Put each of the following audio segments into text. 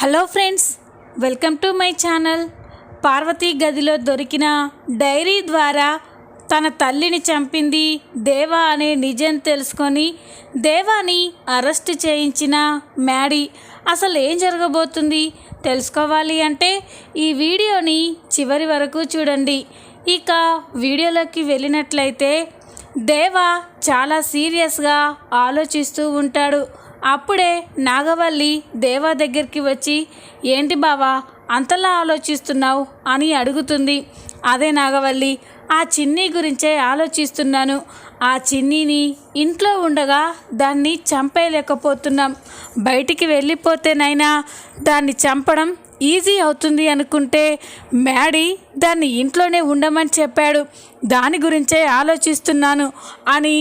Hello friends, welcome to my channel. Parvati గదిలో దొరికిన dairy ద్వారా తన తల్లిని చంపింది దేవా అనే నిజం తెలుసుకొని దేవాని అరెస్ట్ చేయించిన మ్యాడీ. అసలు ఏం జరగబోతుంది తెలుసుకోవాలి అంటే ఈ వీడియోని చివరి వరకు చూడండి. ఇక వీడియోలోకి వెళ్ళినట్లయితే దేవా చాలా సీరియస్గా ఆలోచిస్తూ ఉంటాడు. అప్పుడే నాగవల్లి దేవా దగ్గరికి వచ్చి, ఏంటి బావా అంతలా ఆలోచిస్తున్నావు అని అడుగుతుంది. అదే నాగవల్లి, ఆ చిన్ని గురించే ఆలోచిస్తున్నాను. ఆ చిన్నిని ఇంట్లో ఉండగా దాన్ని చంపేయలేకపోతున్నాం. బయటికి వెళ్ళిపోతేనైనా దాన్ని చంపడం ఈజీ అవుతుంది అనుకుంటే మ్యాడీ దాన్ని ఇంట్లోనే ఉండమని చెప్పాడు. దాని గురించే ఆలోచిస్తున్నాను అని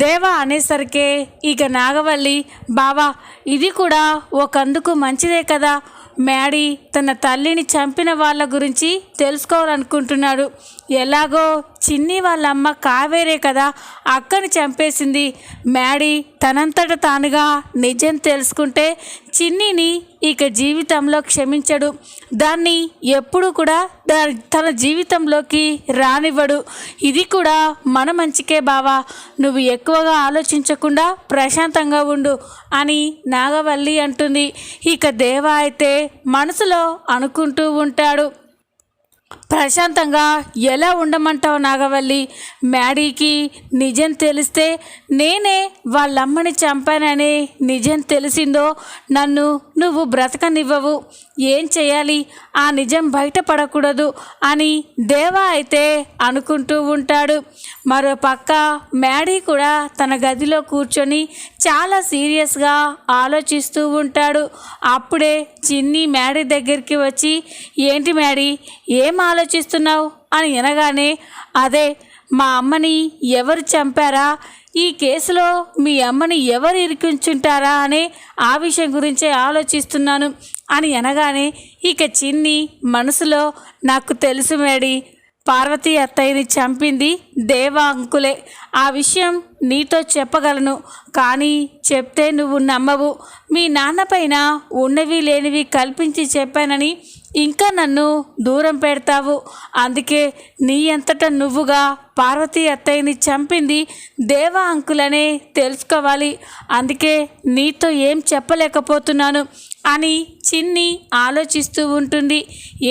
దేవా అనేసరికే ఇక నాగవల్లి, బావా ఇది కూడా ఒకందుకు మంచిదే కదా, మ్యాడీ తన తల్లిని చంపిన వాళ్ళ గురించి తెలుసుకోవాలనుకుంటున్నాడు. ఎలాగో చిన్ని వాళ్ళ అమ్మ కావేరే కదా అక్కని చంపేసింది. మ్యాడీ తనంతట తానుగా నిజం తెలుసుకుంటే చిన్నిని ఇక జీవితంలో క్షమించడు. దాన్ని ఎప్పుడు కూడా తన జీవితంలోకి రానివ్వడు. ఇది కూడా మన మంచికే బావా, నువ్వు ఎక్కువగా ఆలోచించకుండా ప్రశాంతంగా ఉండు అని నాగవల్లి అంటుంది. ఇక దేవా అయితే మనసులో అనుకుంటూ ఉంటాడు, ప్రశాంతంగా ఎలా ఉండమంటావు నాగవల్లి? మ్యాడీకి నిజం తెలిస్తే నేనే వాళ్ళమ్మని చంపాననే నిజం తెలిసిందో నన్ను నువ్వు బ్రతకనివ్వవు. ఏం చేయాలి, ఆ నిజం బయటపడకూడదు అని దేవా అయితే అనుకుంటూ ఉంటాడు. మరోపక్క మ్యాడీ కూడా తన గదిలో కూర్చొని చాలా సీరియస్గా ఆలోచిస్తూ ఉంటాడు. అప్పుడే చిన్ని మ్యాడీ దగ్గరికి వచ్చి, ఏంటి మ్యాడీ ఏం ఆలోచిస్తున్నావు అని అనగానే, అదే మా అమ్మని ఎవరు చంపారా, ఈ కేసులో మీ అమ్మని ఎవరు ఇరికించుంటారా అనే ఆ విషయం గురించే ఆలోచిస్తున్నాను అని అనగానే ఇక చిన్ని మనసులో, నాకు తెలుసు మ్యాడీ, పార్వతి అత్తయ్యని చంపింది దేవా అంకులే. ఆ విషయం నీతో చెప్పగలను, కానీ చెప్తే నువ్వు నమ్మవు. మీ నాన్నపైన ఉన్నవి లేనివి కల్పించి చెప్పానని ఇంకా నన్ను దూరం పెడతావు. అందుకే నీ అంతట నువ్వుగా పార్వతి అత్తయ్యని చంపింది దేవా అంకులనే తెలుసుకోవాలి. అందుకే నీతో ఏం చెప్పలేకపోతున్నాను అని చిన్ని ఆలోచిస్తూ ఉంటుంది.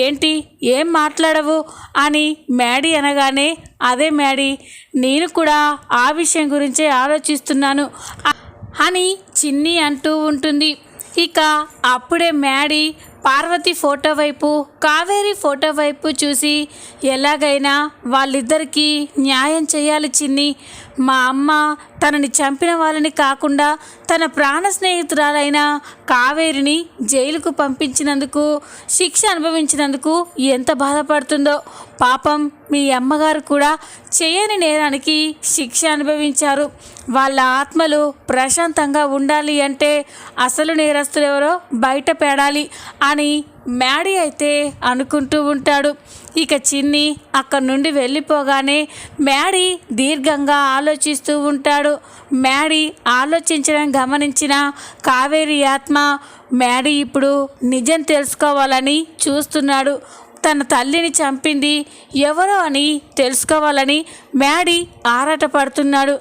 ఏంటి ఏం మాట్లాడవు అని మ్యాడీ అనగానే, అదే మ్యాడీ నేను కూడా ఆ విషయం గురించే ఆలోచిస్తున్నాను అని చిన్ని అంటూ ఉంటుంది. ఇక అప్పుడే మ్యాడీ పార్వతి ఫోటో వైపు కావేరి ఫోటో వైపు చూసి, ఎలాగైనా వాళ్ళిద్దరికీ న్యాయం చేయాలి చిన్ని. మా అమ్మ తనని చంపిన వాళ్ళని కాకుండా తన ప్రాణ స్నేహితురాలైన కావేరిని జైలుకు పంపించినందుకు, శిక్ష అనుభవించినందుకు ఎంత బాధపడుతుందో. పాపం మీ అమ్మగారు కూడా చేయని నేరానికి శిక్ష అనుభవించారు. వాళ్ళ ఆత్మలు ప్రశాంతంగా ఉండాలి అంటే అసలు నేరస్తులు ఎవరో బయట పెడాలి అని మ్యాడీ అయితే అనుకుంటూ ఉంటాడు. ఇక చిన్ని అక్కడి నుండి వెళ్ళిపోగానే మ్యాడీ దీర్ఘంగా ఆలోచిస్తూ ఉంటాడు. మ్యాడీ ఆలోచించడం గమనించిన కావేరి ఆత్మ మ్యాడీ ఇప్పుడు నిజం తెలుసుకోవాలని చూస్తున్నాడు. తన తల్లిని చంపింది ఎవరో అని తెలుసుకోవాలని మ్యాడీ ఆరాటపడుతున్నాడు.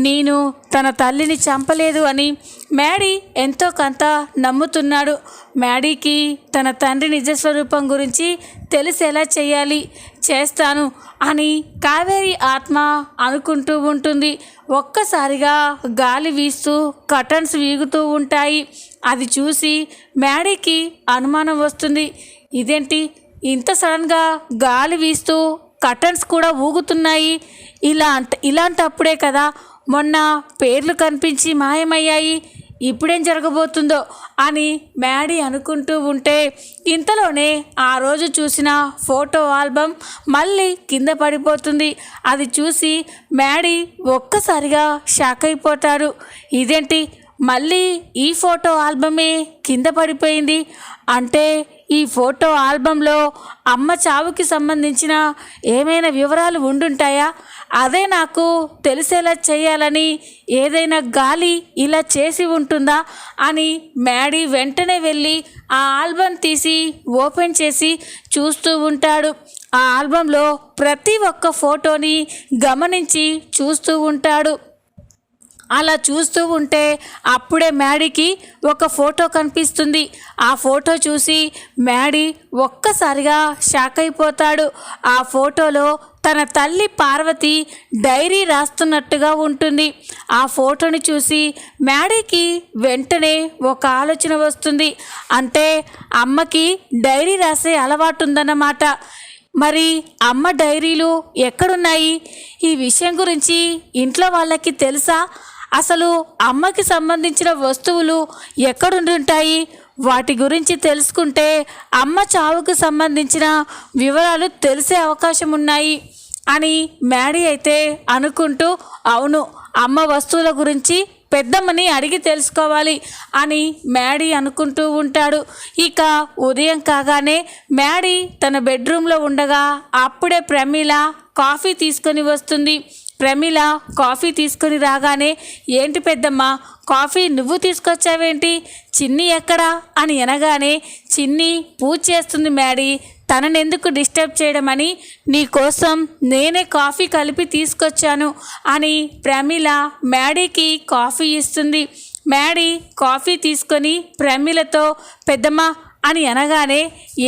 నేను తన తల్లిని చంపలేదు అని మ్యాడీ ఎంతో కొంత నమ్ముతున్నాడు. మ్యాడీకి తన తండ్రి నిజస్వరూపం గురించి తెలిసేలా చేస్తాను అని కావేరి ఆత్మ అనుకుంటూ ఉంటుంది. ఒక్కసారిగా గాలి వీస్తూ కర్టన్స్ వీగుతూ ఉంటాయి. అది చూసి మ్యాడీకి అనుమానం వస్తుంది. ఇదేంటి ఇంత సడన్గా గాలి వీస్తూ కర్టన్స్ కూడా ఊగుతున్నాయి, ఇలాంటప్పుడే కదా మొన్న పేర్లు కనిపించి మాయమయ్యాయి, ఇప్పుడేం జరగబోతుందో అని మ్యాడీ అనుకుంటూ ఉంటే ఇంతలోనే ఆ రోజు చూసిన ఫోటో ఆల్బమ్ మళ్ళీ కింద పడిపోతుంది. అది చూసి మ్యాడీ ఒక్కసారిగా షాక్ అయిపోతాడు. ఇదేంటి మళ్ళీ ఈ ఫోటో ఆల్బమే కింద పడిపోయింది. అంటే ఈ ఫోటో ఆల్బంలో అమ్మ చావుకి సంబంధించిన ఏమైనా వివరాలు ఉండుంటాయా? అదే నాకు తెలిసేలా చేయాలని ఏదైనా గాలి ఇలా చేసి ఉంటుందా అని మ్యాడీ వెంటనే వెళ్ళి ఆ ఆల్బమ్ తీసి ఓపెన్ చేసి చూస్తూ ఉంటాడు. ఆ ఆల్బంలో ప్రతి ఒక్క ఫోటోని గమనించి చూస్తూ ఉంటాడు. అలా చూస్తూ ఉంటే అప్పుడే మ్యాడీకి ఒక ఫోటో కనిపిస్తుంది. ఆ ఫోటో చూసి మ్యాడీ ఒక్కసారిగా షాక్ అయిపోతాడు. ఆ ఫోటోలో తన తల్లి పార్వతి డైరీ రాస్తున్నట్టుగా ఉంటుంది. ఆ ఫోటోని చూసి మ్యాడీకి వెంటనే ఒక ఆలోచన వస్తుంది. అంటే అమ్మకి డైరీ రాసే అలవాటు ఉందన్నమాట. మరి అమ్మ డైరీలు ఎక్కడున్నాయి? ఈ విషయం గురించి ఇంట్లో వాళ్ళకి తెలుసా? అసలు అమ్మకి సంబంధించిన వస్తువులు ఎక్కడుంటాయి? వాటి గురించి తెలుసుకుంటే అమ్మ చావుకు సంబంధించిన వివరాలు తెలిసే అవకాశం ఉన్నాయి అని మ్యాడీ అయితే అనుకుంటూ, అవును, అమ్మ వస్తువుల గురించి పెద్దమ్మని అడిగి తెలుసుకోవాలి అని మ్యాడీ అనుకుంటూ ఉంటాడు. ఇక ఉదయం కాగానే మ్యాడీ తన బెడ్రూమ్లో ఉండగా అప్పుడే ప్రమీల కాఫీ తీసుకొని వస్తుంది. ప్రమీల కాఫీ తీసుకొని రాగానే, ఏంటి పెద్దమ్మ, కాఫీ నువ్వు తీసుకొచ్చావేంటి? చిన్ని ఎక్కడా అని అనగానే, చిన్ని పూజ చేస్తుంది మ్యాడీ, తనని ఎందుకు డిస్టర్బ్ చేయడమని నీకోసం నేనే కాఫీ కలిపి తీసుకొచ్చాను అని ప్రమీల మ్యాడీకి కాఫీ ఇస్తుంది. మ్యాడీ కాఫీ తీసుకొని ప్రమీలతో, పెద్దమ్మ అని అనగానే,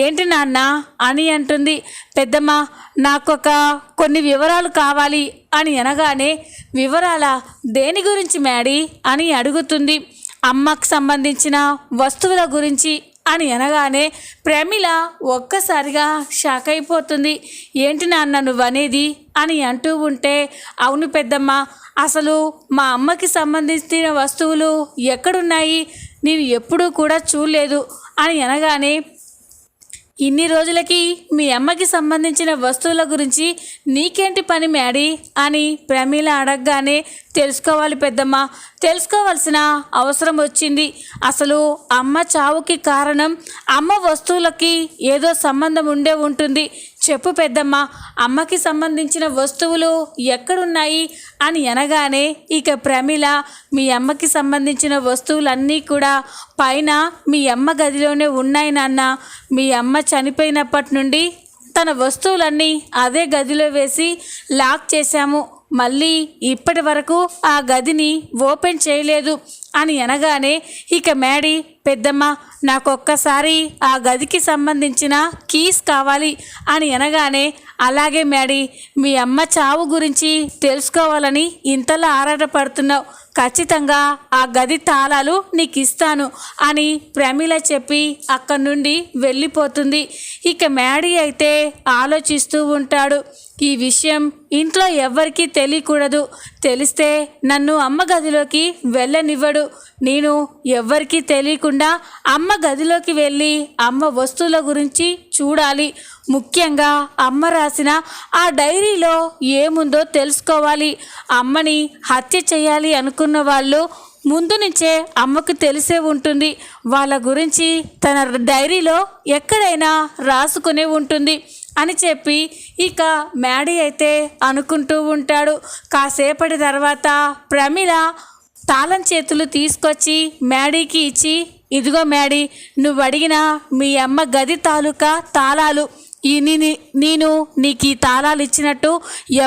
ఏంటి నాన్న అని అంటుంది. పెద్దమ్మ, నాకొక కొన్ని వివరాలు కావాలి అని అనగానే, వివరాలా? దేని గురించి మ్యాడీ అని అడుగుతుంది. అమ్మకు సంబంధించిన వస్తువుల గురించి అని అనగానే ప్రమీల ఒక్కసారిగా షాక్ అయిపోతుంది. ఏంటి నాన్న నువ్వనేది అని అంటూ ఉంటే, అవును పెద్దమ్మ, అసలు మా అమ్మకి సంబంధించిన వస్తువులు ఎక్కడున్నాయి? నేను ఎప్పుడూ కూడా చూడలేదు అని అనగానే, ఇన్ని రోజులకి మీ అమ్మకి సంబంధించిన వస్తువుల గురించి నీకేంటి పని మ్యాడీ అని ప్రమీల అడగగానే, తెలుసుకోవాలి పెద్దమ్మ, తెలుసుకోవాల్సిన అవసరం వచ్చింది. అసలు అమ్మ చావుకి కారణం అమ్మ వస్తువులకి ఏదో సంబంధం ఉండే ఉంటుంది. చెప్పు పెద్దమ్మ, అమ్మకి సంబంధించిన వస్తువులు ఎక్కడున్నాయి అని అనగానే ఇక ప్రమీల, మీ అమ్మకి సంబంధించిన వస్తువులన్నీ కూడా పైన మీ అమ్మ గదిలోనే ఉన్నాయి నాన్న. మీ అమ్మ చనిపోయినప్పటి నుండి తన వస్తువులన్నీ అదే గదిలో వేసి లాక్ చేశాము. మళ్ళీ ఇప్పటి వరకు ఆ గదిని ఓపెన్ చేయలేదు అని అనగానే ఇక మ్యాడీ, పెద్దమ్మ, నాకొక్కసారి ఆ గదికి సంబంధించిన కీస్ కావాలి అని అనగానే, అలాగే మ్యాడీ, మీ అమ్మ చావు గురించి తెలుసుకోవాలని ఇంతలా ఆరాటపడుతున్నావు, ఖచ్చితంగా ఆ గది తాళాలు నీకు ఇస్తాను అని ప్రమీల చెప్పి అక్కడి నుండి వెళ్ళిపోతుంది. ఇక మ్యాడీ అయితే ఆలోచిస్తూ ఉంటాడు. ఈ విషయం ఇంట్లో ఎవ్వరికీ తెలియకూడదు. తెలిస్తే నన్ను అమ్మ గదిలోకి వెళ్ళనివ్వడు. నేను ఎవ్వరికీ తెలియకుండా అమ్మ గదిలోకి వెళ్ళి అమ్మ వస్తువుల గురించి చూడాలి. ముఖ్యంగా అమ్మ రాసిన ఆ డైరీలో ఏముందో తెలుసుకోవాలి. అమ్మని హత్య చేయాలి అనుకున్న వాళ్ళు ముందు నుంచే అమ్మకు తెలిసే ఉంటుంది. వాళ్ళ గురించి తన డైరీలో ఎక్కడైనా రాసుకునే ఉంటుంది అని చెప్పి ఇక మ్యాడీ అయితే అనుకుంటూ ఉంటాడు. కాసేపటి తర్వాత ప్రమీల తాళం చేతులు తీసుకొచ్చి మ్యాడీకి ఇచ్చి, ఇదిగో మ్యాడీ, నువ్వు అడిగిన మీ అమ్మ గది తాలూకా తాళాలు, నేను నీకు ఈ తాళాలు ఇచ్చినట్టు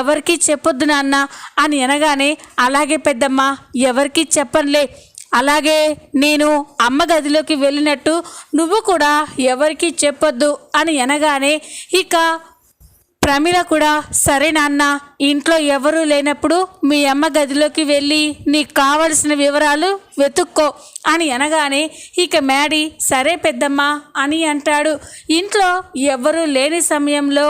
ఎవరికి చెప్పొద్దు నాన్న అని అనగానే, అలాగే పెద్దమ్మ, ఎవరికి చెప్పనులే, అలాగే నేను అమ్మ గదిలోకి వెళ్ళినట్టు నువ్వు కూడా ఎవరికి చెప్పొద్దు అని అనగానే ఇక ప్రమీల కూడా, సరే నాన్న, ఇంట్లో ఎవరూ లేనప్పుడు మీ అమ్మ గదిలోకి వెళ్ళి నీకు కావలసిన వివరాలు వెతుక్కో అని అనగానే ఇక మ్యాడీ, సరే పెద్దమ్మ అని అంటాడు. ఇంట్లో ఎవరూ లేని సమయంలో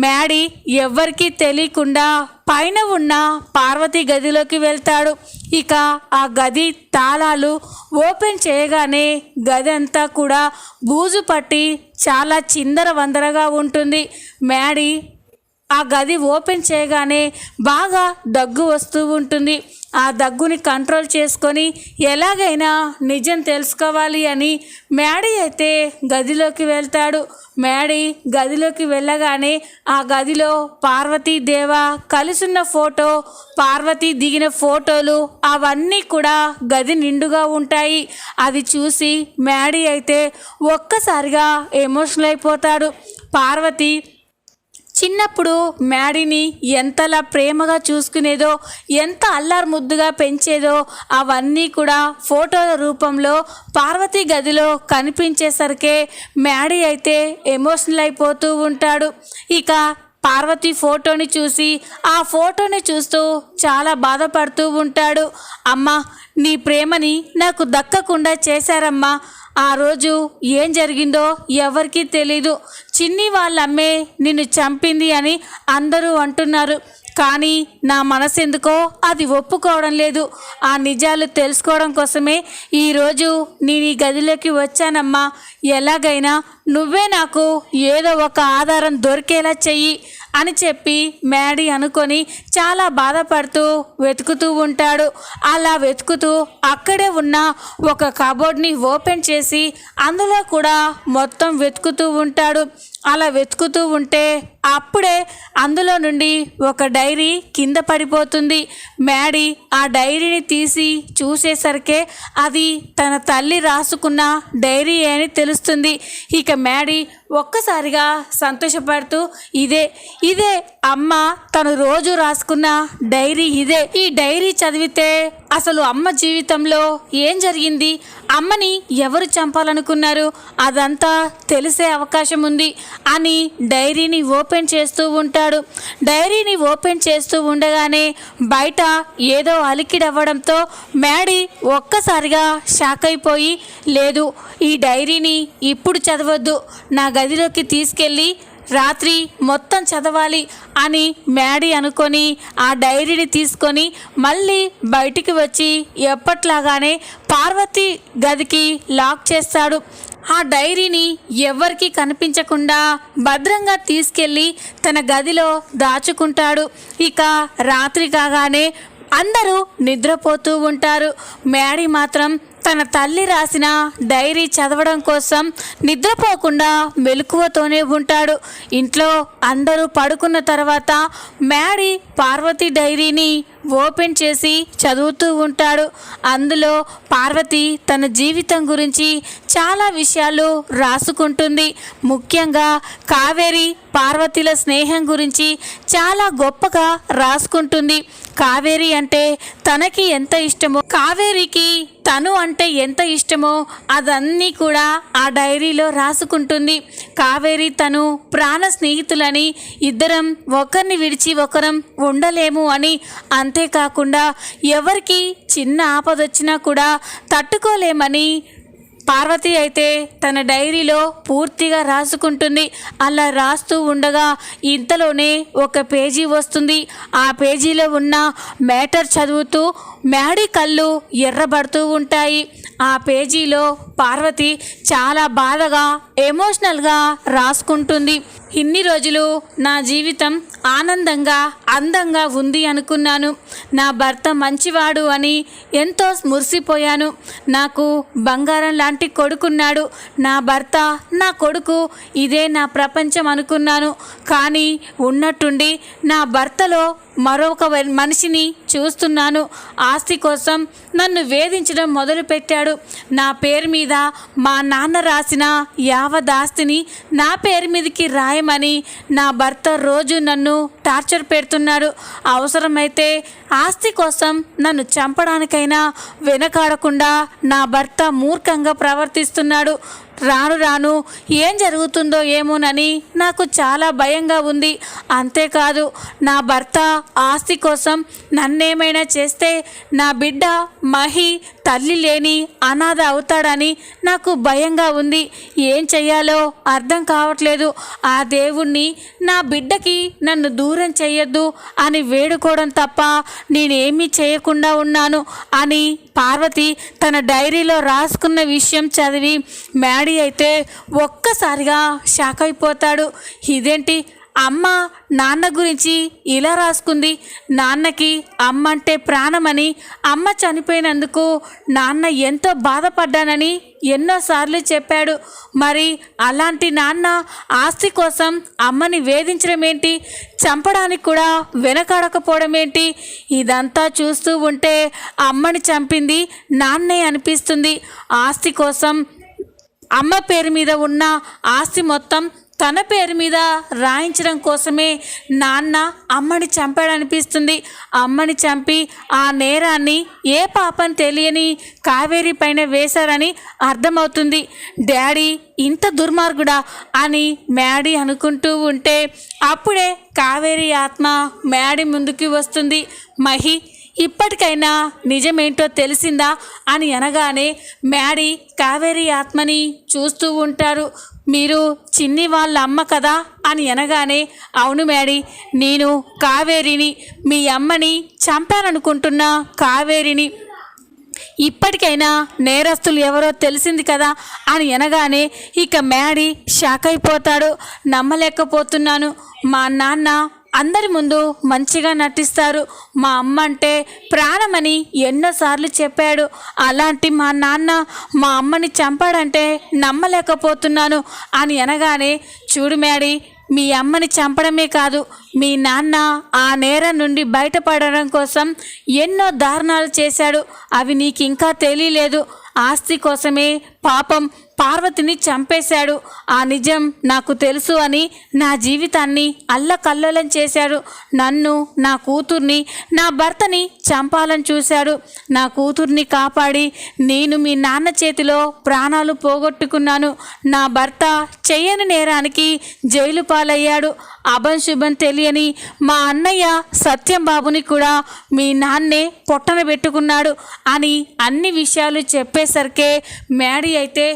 మ్యాడీ ఎవ్వరికీ తెలియకుండా పైన ఉన్న పార్వతి గదిలోకి వెళ్తాడు. ఇక ఆ గది తాళాలు ఓపెన్ చేయగానే గది అంతా కూడా బూజు పట్టి చాలా చిందరవందరగా ఉంటుంది. మ్యాడీ ఆ గది ఓపెన్ చేయగానే బాగా దగ్గు వస్తూ ఉంటుంది. ఆ దగ్గుని కంట్రోల్ చేసుకొని ఎలాగైనా నిజం తెలుసుకోవాలి అని మ్యాడీ అయితే గదిలోకి వెళ్తాడు. మ్యాడీ గదిలోకి వెళ్ళగానే ఆ గదిలో పార్వతీదేవ కలిసున్న ఫోటో, పార్వతి దిగిన ఫోటోలు అవన్నీ కూడా గది నిండుగా ఉంటాయి. అది చూసి మ్యాడీ అయితే ఒక్కసారిగా ఎమోషనల్ అయిపోతాడు. పార్వతి చిన్నప్పుడు మ్యాడీని ఎంతలా ప్రేమగా చూసుకునేదో, ఎంత అల్లారు ముద్దుగా పెంచేదో అవన్నీ కూడా ఫోటోల రూపంలో పార్వతి గదిలో కనిపించేసరికే మ్యాడీ అయితే ఎమోషనల్ అయిపోతూ ఉంటాడు. ఇక పార్వతి ఫోటోని చూసి ఆ ఫోటోని చూస్తూ చాలా బాధపడుతూ ఉంటాడు. అమ్మా, నీ ప్రేమని నాకు దక్కకుండా చేశారమ్మా. ఆ రోజు ఏం జరిగిందో ఎవరికీ తెలీదు. చిన్ని వాళ్ళ అమ్మే నిన్ను చంపింది అని అందరూ అంటున్నారు. కానీ నా మనసు ఎందుకో అది ఒప్పుకోవడం లేదు. ఆ నిజాలు తెలుసుకోవడం కోసమే ఈరోజు నేను ఈ గదిలోకి వచ్చానమ్మా. ఎలాగైనా నువ్వే నాకు ఏదో ఒక ఆధారం దొరికేలా చెయ్యి అని చెప్పి మ్యాడీ అనుకొని చాలా బాధపడుతూ వెతుకుతూ ఉంటాడు. అలా వెతుకుతూ అక్కడే ఉన్న ఒక కబోర్డ్ని ఓపెన్ చేసి అందులో కూడా మొత్తం వెతుకుతూ ఉంటాడు. అలా వెతుకుతూ ఉంటే అప్పుడే అందులో నుండి ఒక డైరీ కింద పడిపోతుంది. మ్యాడీ ఆ డైరీని తీసి చూసేసరికే అది తన తల్లి రాసుకున్న డైరీ అని తెలుస్తుంది. ఇక మ్యాడీ ఒక్కసారిగా సంతోషపడుతూ ఇదే అమ్మ తను రోజు రాసుకున్న డైరీ ఇదే. ఈ డైరీ చదివితే అసలు అమ్మ జీవితంలో ఏం జరిగింది, అమ్మని ఎవరు చంపాలనుకున్నారు, అదంతా తెలిసే అవకాశం ఉంది అని డైరీని ఓపెన్ చేస్తూ ఉంటాడు. డైరీని ఓపెన్ చేస్తూ ఉండగానే బయట ఏదో అలికిడవ్వడంతో మ్యాడీ ఒక్కసారిగా షాక్ అయిపోయి, లేదు ఈ డైరీని ఇప్పుడు చదవద్దు, నా గదిలోకి తీసుకెళ్ళి రాత్రి మొత్తం చదవాలి అని మ్యాడీ అనుకొని ఆ డైరీని తీసుకొని మళ్ళీ బయటికి వచ్చి ఎప్పట్లాగానే పార్వతి గదికి లాక్ చేస్తాడు. ఆ డైరీని ఎవరికి కనిపించకుండా భద్రంగా తీసుకెళ్ళి తన గదిలో దాచుకుంటాడు. ఇక రాత్రి కాగానే అందరూ నిద్రపోతూ ఉంటారు. మ్యాడీ మాత్రం తన తల్లి రాసిన డైరీ చదవడం కోసం నిద్రపోకుండా మెలకువతోనే ఉంటాడు. ఇంట్లో అందరూ పడుకున్న తర్వాత మ్యాడీ పార్వతి డైరీని ఓపెన్ చేసి చదువుతూ ఉంటాడు. అందులో పార్వతి తన జీవితం గురించి చాలా విషయాలు రాసుకుంటుంది. ముఖ్యంగా కావేరి పార్వతిల స్నేహం గురించి చాలా గొప్పగా రాసుకుంటుంది. కావేరి అంటే తనకి ఎంత ఇష్టమో, కావేరికి తను అంటే ఎంత ఇష్టమో అదన్నీ కూడా ఆ డైరీలో రాసుకుంటుంది. కావేరి తను ప్రాణ స్నేహితులని, ఇద్దరం ఒకరిని విడిచి ఒకరం ఉండలేము అని, అంతేకాకుండా ఎవరికి చిన్న ఆపదొచ్చినా కూడా తట్టుకోలేమని పార్వతి అయితే తన డైరీలో పూర్తిగా రాసుకుంటుంది. అలా రాస్తూ ఉండగా ఇంతలోనే ఒక పేజీ వస్తుంది. ఆ పేజీలో ఉన్న మ్యాటర్ చదువుతూ మ్యాడీ కళ్ళు ఎర్రబడుతూ ఉంటాయి. ఆ పేజీలో పార్వతి చాలా బాధగా ఎమోషనల్గా రాసుకుంటుంది. ఇన్ని రోజులు నా జీవితం ఆనందంగా అందంగా ఉంది అనుకున్నాను. నా భర్త మంచివాడు అని ఎంతో మురిసిపోయాను. నాకు బంగారం లాంటి కొడుకున్నాడు. నా భర్త, నా కొడుకు, ఇదే నా ప్రపంచం అనుకున్నాను. కానీ ఉన్నట్టుండి నా భర్తలో మరొక మనిషిని చూస్తున్నాను. ఆస్తి కోసం నన్ను వేధించడం మొదలుపెట్టాడు. నా పేరు మీద మా నాన్న రాసిన యావత్ ఆస్తిని నా పేరు మీదకి రాయమని నా భర్త రోజు నన్ను టార్చర్ పెడుతున్నాడు. అవసరమైతే ఆస్తి కోసం నన్ను చంపడానికైనా వెనకాడకుండా నా భర్త మూర్ఖంగా ప్రవర్తిస్తున్నాడు. రాను రాను ఏం జరుగుతుందో ఏమోనని నాకు చాలా భయంగా ఉంది. అంతేకాదు, నా భర్త ఆస్తి కోసం నన్నేమైనా చేస్తే నా బిడ్డ మహి తల్లి లేని అనాథ అవుతాడని నాకు భయంగా ఉంది. ఏం చెయ్యాలో అర్థం కావట్లేదు. ఆ దేవుణ్ణి నా బిడ్డకి నన్ను దూరం చెయ్యొద్దు అని వేడుకోవడం తప్ప నేనేమీ చేయకుండా ఉన్నాను అని పార్వతి తన డైరీలో రాసుకున్న విషయం చదివి మ్యాడీ అయితే ఒక్కసారిగా షాక్ అయిపోతాడు. ఇదేంటి, అమ్మ నాన్న గురించి ఇలా రాసుకుంది. నాన్నకి అమ్మ అంటే ప్రాణమని, అమ్మ చనిపోయినందుకు నాన్న ఎంతో బాధపడ్డానని ఎన్నోసార్లు చెప్పాడు. మరి అలాంటి నాన్న ఆస్తి కోసం అమ్మని వేధించడం ఏంటి, చంపడానికి కూడా వెనకాడకపోవడం ఏంటి? ఇదంతా చూస్తూ ఉంటే అమ్మని చంపింది నాన్నే అనిపిస్తుంది. ఆస్తి కోసం అమ్మ పేరు మీద ఉన్న ఆస్తి మొత్తం తన పేరు మీద రాయించడం కోసమే నాన్న అమ్మని చంపాడనిపిస్తుంది. అమ్మని చంపి ఆ నేరాన్ని ఏ పాపం తెలియని కావేరి పైన వేశారని అర్థమవుతుంది. డాడీ ఇంత దుర్మార్గుడా అని మ్యాడీ అనుకుంటూ ఉంటే అప్పుడే కావేరి ఆత్మ మ్యాడీ ముందుకు వస్తుంది. మహి, ఇప్పటికైనా నిజమేంటో తెలిసిందా అని అనగానే మ్యాడీ కావేరి ఆత్మని చూస్తూ ఉంటారు. మీరు చిన్ని వాళ్ళ అమ్మ కదా అని అనగానే, అవును మ్యాడీ, నేను కావేరిని, మీ అమ్మని చంపాననుకుంటున్న కావేరిని. ఇప్పటికైనా నేరస్తులు ఎవరో తెలిసింది కదా అని అనగానే ఇక మ్యాడీ షాక్ అయిపోతాడు. నమ్మలేకపోతున్నాను, మా నాన్న అందరి ముందు మంచిగా నటిస్తారు, మా అమ్మ అంటే ప్రాణమని ఎన్నోసార్లు చెప్పాడు. అలాంటి మా నాన్న మా అమ్మని చంపాడంటే నమ్మలేకపోతున్నాను అని అనగానే, చూడు మ్యాడీ, మీ అమ్మని చంపడమే కాదు, మీ నాన్న ఆ నేరం నుండి బయటపడడం కోసం ఎన్నో దారుణాలు చేశాడు. అవి నీకు ఇంకా తెలియలేదు. ఆస్తి కోసమే పాపం పార్వతిని చంపేశాడు. ఆ నిజం నాకు తెలుసు అని నా జీవితాన్ని అల్లకల్లోలం చేశాడు. నన్ను, నా కూతుర్ని, నా భర్తని చంపాలని చూశాడు. నా కూతుర్ని కాపాడి నేను మీ నాన్న చేతిలో ప్రాణాలు పోగొట్టుకున్నాను. నా భర్త చెయ్యని నేరానికి జైలు పాలయ్యాడు. అభం శుభం తెలియని మా అన్నయ్య సత్యం బాబుని కూడా మీ నాన్నే పొట్టన పెట్టుకున్నాడు అని అన్ని విషయాలు చెప్పేసరికే మ్యాడీ అయితే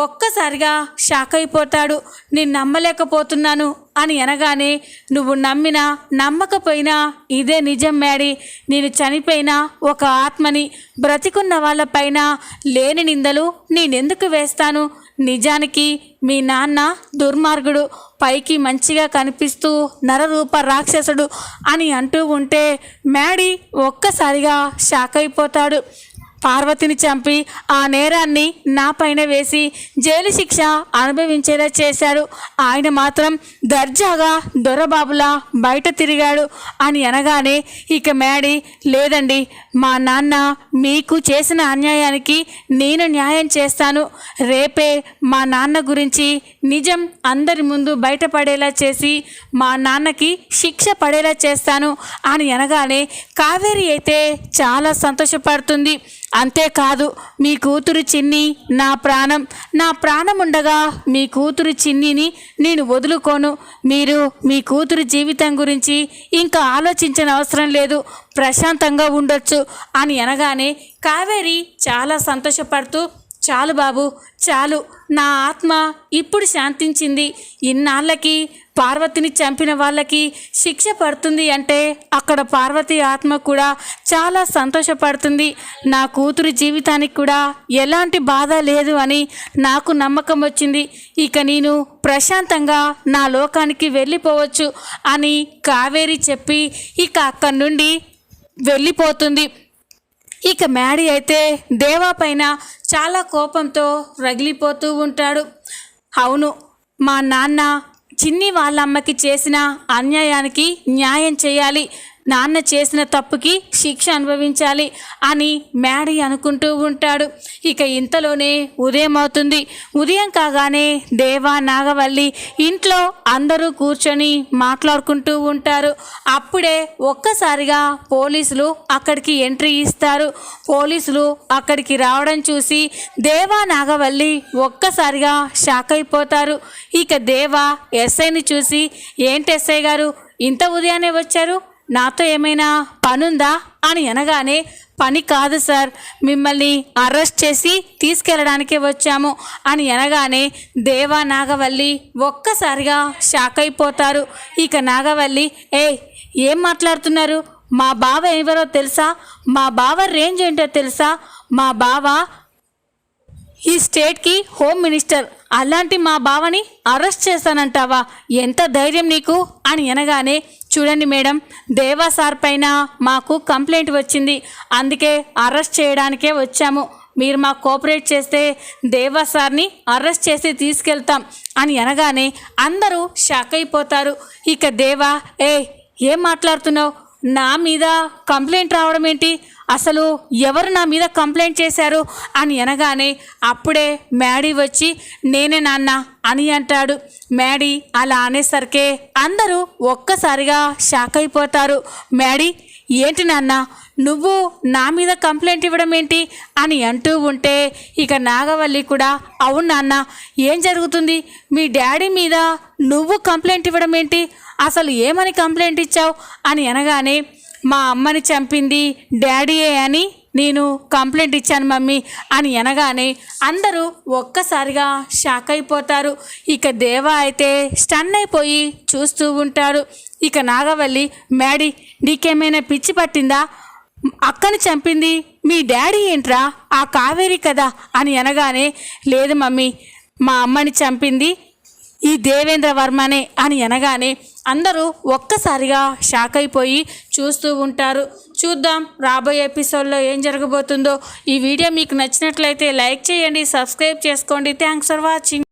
ఒక్కసారిగా షాక్ అయిపోతాడు. నేను నమ్మలేకపోతున్నాను అని అనగానే, నువ్వు నమ్మినా నమ్మకపోయినా ఇదే నిజం మ్యాడీ. నేను చనిపోయినా ఒక ఆత్మని, బ్రతికున్న వాళ్ళపైన లేని నిందలు నేనెందుకు వేస్తాను? నిజానికి మీ నాన్న దుర్మార్గుడు, పైకి మంచిగా కనిపిస్తూ నరరూప రాక్షసుడు అని అంటూ ఉంటే మ్యాడీ ఒక్కసారిగా షాక్ అయిపోతాడు. పార్వతిని చంపి ఆ నేరాన్ని నా పైన వేసి జైలు శిక్ష అనుభవించేలా చేశాడు. ఆయన మాత్రం దర్జాగా దొరబాబులా బయట తిరిగాడు అని అనగానే ఇక మ్యాడీ, లేదండి, మా నాన్న మీకు చేసిన అన్యాయానికి నేను న్యాయం చేస్తాను. రేపే మా నాన్న గురించి నిజం అందరి ముందు బయటపడేలా చేసి మా నాన్నకి శిక్ష పడేలా చేస్తాను అని అనగానే కావేరి అయితే చాలా సంతోషపడుతుంది. అంతేకాదు, మీ కూతురు చిన్ని నా ప్రాణం, నా ప్రాణం ఉండగా మీ కూతురు చిన్నిని నేను వదులుకోను. మీరు మీ కూతురు జీవితం గురించి ఇంకా ఆలోచించిన అవసరం లేదు, ప్రశాంతంగా ఉండొచ్చు అని అనగానే కావేరి చాలా సంతోషపడుతూ, చాలు బాబు, చాలు, నా ఆత్మ ఇప్పుడు శాంతించింది. ఇన్నాళ్ళకి పార్వతిని చంపిన వాళ్ళకి శిక్ష పడుతుంది అంటే అక్కడ పార్వతి ఆత్మ కూడా చాలా సంతోషపడుతుంది. నా కూతురు జీవితానికి కూడా ఎలాంటి బాధ లేదు అని నాకు నమ్మకం వచ్చింది. ఇక నేను ప్రశాంతంగా నా లోకానికి వెళ్ళిపోవచ్చు అని కావేరి చెప్పి ఇక అక్కడి నుండి వెళ్ళిపోతుంది. ఇక మ్యాడీ అయితే దేవా పైన చాలా కోపంతో రగిలిపోతూ ఉంటాడు. అవును, మా నాన్న చిన్ని వాళ్ళ అమ్మకి చేసిన అన్యాయానికి న్యాయం చేయాలి, నాన్న చేసిన తప్పుకి శిక్ష అనుభవించాలి అని మ్యాడీ అనుకుంటూ ఉంటాడు. ఇక ఇంతలోనే ఉదయం అవుతుంది. ఉదయం కాగానే దేవా, నాగవల్లి ఇంట్లో అందరూ కూర్చొని మాట్లాడుకుంటూ ఉంటారు. అప్పుడే ఒక్కసారిగా పోలీసులు అక్కడికి ఎంట్రీ ఇస్తారు. పోలీసులు అక్కడికి రావడం చూసి దేవా, నాగవల్లి ఒక్కసారిగా షాక్ అయిపోతారు. ఇక దేవా ఎస్ఐని చూసి, ఏంటి ఎస్ఐ గారు ఇంత ఉదయాన్నే వచ్చారు, నాతో ఏమైనా పనుందా అని అనగానే, పని కాదు సార్, మిమ్మల్ని అరెస్ట్ చేసి తీసుకెళ్ళడానికే వచ్చాము అని అనగానే దేవా, నాగవల్లి ఒక్కసారిగా షాక్ అయిపోతారు. ఇక నాగవల్లి, ఏం మాట్లాడుతున్నారు? మా బావ ఎవరో తెలుసా? మా బావ రేంజ్ ఏంటో తెలుసా? మా బావ ఈ స్టేట్కి హోమ్ మినిస్టర్, అలాంటి మా బావని అరెస్ట్ చేస్తానంటావా? ఎంత ధైర్యం నీకు అని అనగానే, చూడండి మేడం, దేవా సార్ పైన మాకు కంప్లైంట్ వచ్చింది, అందుకే అరెస్ట్ చేయడానికే వచ్చాము. మీరు మాకు కోఆపరేట్ చేస్తే దేవా సార్ని అరెస్ట్ చేసి తీసుకెళ్తాం అని అనగానే అందరూ షాక్ అయిపోతారు. ఇక దేవా, ఏం మాట్లాడుతున్నావు? నా మీద కంప్లైంట్ రావడం ఏంటి? అసలు ఎవరు నా మీద కంప్లైంట్ చేశారు అని అనగానే అప్పుడే మ్యాడీ వచ్చి నేనే నాన్న అని అంటాడు. మ్యాడీ అలా అనేసరికే అందరూ ఒక్కసారిగా షాక్ అయిపోతారు. మ్యాడీ, ఏంటి నాన్న నువ్వు నా మీద కంప్లైంట్ ఇవ్వడం ఏంటి అని అంటూ ఉంటే ఇక నాగవల్లి కూడా, అవును నాన్న, ఏం జరుగుతుంది? మీ డాడీ మీద నువ్వు కంప్లైంట్ ఇవ్వడం ఏంటి? అసలు ఏమని కంప్లైంట్ ఇచ్చావు అని అనగానే, మా అమ్మని చంపింది డాడీయే అని నేను కంప్లైంట్ ఇచ్చాను మమ్మీ అని అనగానే అందరూ ఒక్కసారిగా షాక్ అయిపోతారు. ఇక దేవా అయితే స్టన్ అయిపోయి చూస్తూ ఉంటాడు. ఇక నాగవల్లి, మ్యాడీ, నీకేమైనా పిచ్చి పట్టిందా? అక్కని చంపింది మీ డాడీ ఏంట్రా? ఆ కావేరి కదా అని అనగానే, లేదు మమ్మీ, మా అమ్మని చంపింది ఈ దేవేంద్ర వర్మనే అని అనగానే అందరూ ఒక్కసారిగా షాక్ అయిపోయి చూస్తూ ఉంటారు. చూద్దాం రాబోయే ఎపిసోడ్లో ఏం జరగబోతుందో. ఈ వీడియో మీకు నచ్చినట్లయితే లైక్ చేయండి, సబ్స్క్రైబ్ చేసుకోండి. Thanks for watching.